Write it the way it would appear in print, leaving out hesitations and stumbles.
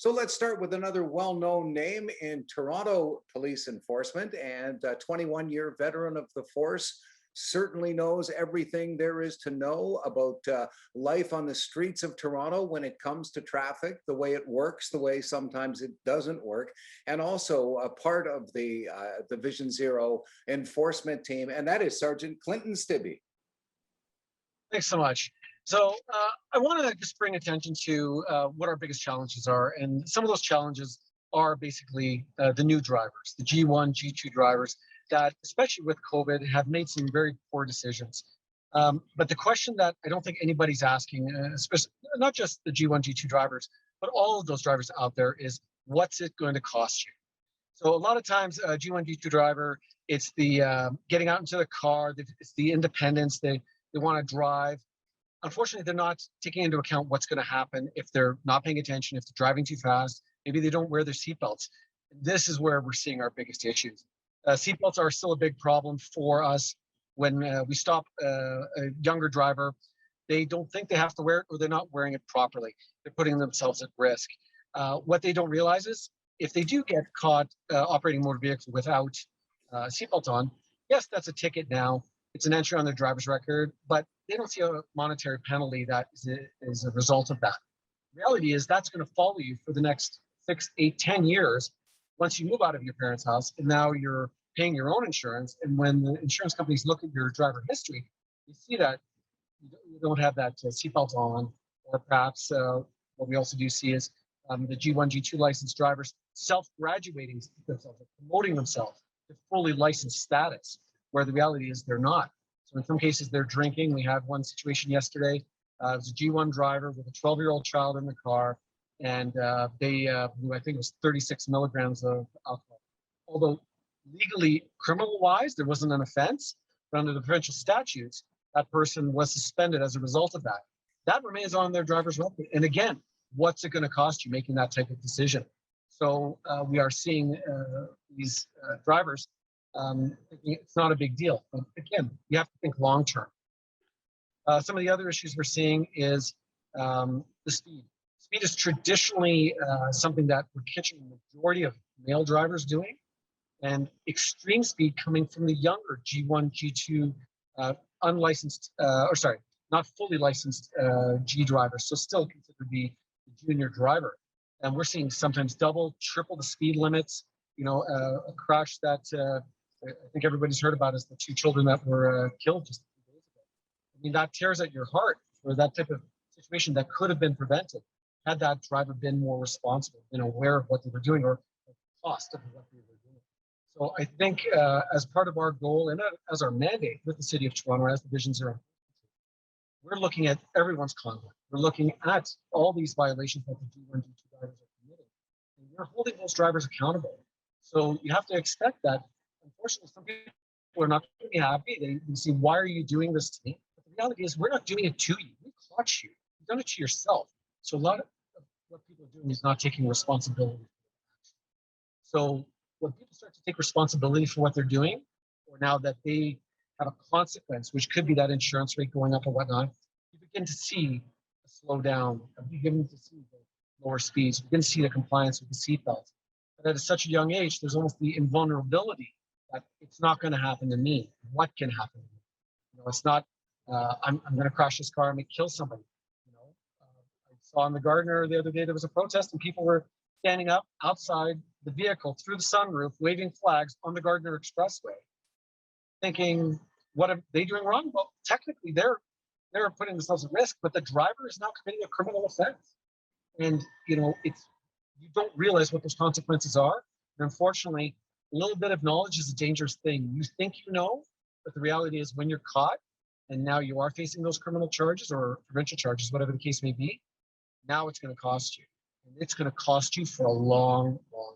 So let's start with another well-known name in Toronto police enforcement, and a 21-year veteran of the force certainly knows everything there is to know about life on the streets of Toronto when it comes to traffic, the way it works, the way sometimes it doesn't work, and also a part of the Division Zero enforcement team, and that is Sergeant Clinton Stibbe. Thanks so much. So I want to just bring attention to what our biggest challenges are. And some of those challenges are basically the new drivers, the G1, G2 drivers that, especially with COVID, have made some very poor decisions. But the question that I don't think anybody's asking, especially not just the G1, G2 drivers, but all of those drivers out there is, what's it going to cost you? So a lot of times, G1, G2 driver, it's the getting out into the car, it's the independence, they want to drive. Unfortunately, they're not taking into account what's going to happen if they're not paying attention, if they're driving too fast, maybe they don't wear their seatbelts. This is where we're seeing our biggest issues. Seatbelts are still a big problem for us. When we stop a younger driver, they don't think they have to wear it, or they're not wearing it properly. They're putting themselves at risk. What they don't realize is, if they do get caught operating a motor vehicle without seatbelt on, yes, that's a ticket now. It's an entry on their driver's record, but they don't see a monetary penalty that is a result of that. The reality is that's going to follow you for the next 6, 8, 10 years once you move out of your parents' house, and now you're paying your own insurance. And when the insurance companies look at your driver history, you see that you don't have that seatbelt on, or perhaps what we also do see is the G1, G2 licensed drivers self-graduating themselves, promoting themselves to fully licensed status, where the reality is they're not. So in some cases, they're drinking. We had one situation yesterday. It was a G1 driver with a 12-year-old child in the car, and they, I think it was 36 milligrams of alcohol. Although legally, criminal-wise, there wasn't an offense, but under the provincial statutes, that person was suspended as a result of that. That remains on their driver's record. And again, what's it going to cost you making that type of decision? So we are seeing these drivers it's not a big deal. But again, you have to think long term. Some of the other issues we're seeing is the speed. Speed is traditionally something that we're catching the majority of male drivers doing, and extreme speed coming from the younger G1, G2 unlicensed, or sorry, not fully licensed G drivers, so still considered to be the junior driver. And we're seeing sometimes double, triple the speed limits. You know, a crash that I think everybody's heard about is the 2 children that were killed just a few days ago. I mean, that tears at your heart for that type of situation that could have been prevented had that driver been more responsible, aware of what they were doing, or the cost of what they were doing. So I think as part of our goal and as our mandate with the City of Toronto, as Division Zero, we're looking at everyone's conduct. We're looking at all these violations that the G1, G2 drivers are committing, and we're holding those drivers accountable. So you have to expect that. Unfortunately, some people are not going to be happy. They say, why are you doing this to me? But the reality is, we're not doing it to you. We caught you. You've done it to yourself. So a lot of what people are doing is not taking responsibility. So when people start to take responsibility for what they're doing, or now that they have a consequence, which could be that insurance rate going up or whatnot, you begin to see a slowdown. You begin to see the lower speeds. You begin to see the compliance with the seatbelt. But at such a young age, there's almost the invulnerability that it's not going to happen to me. What can happen to me? It's not, I'm going to crash this car and may kill somebody. I saw in the Gardiner the other day, there was a protest and people were standing up outside the vehicle through the sunroof, waving flags on the Gardiner Expressway, thinking, what are they doing wrong? Well, technically they're putting themselves at risk, but the driver is now committing a criminal offense. And, you don't realize what those consequences are. And unfortunately, a little bit of knowledge is a dangerous thing. You think you know, but the reality is when you're caught and now you are facing those criminal charges or provincial charges, whatever the case may be, now it's going to cost you. And it's going to cost you for a long, long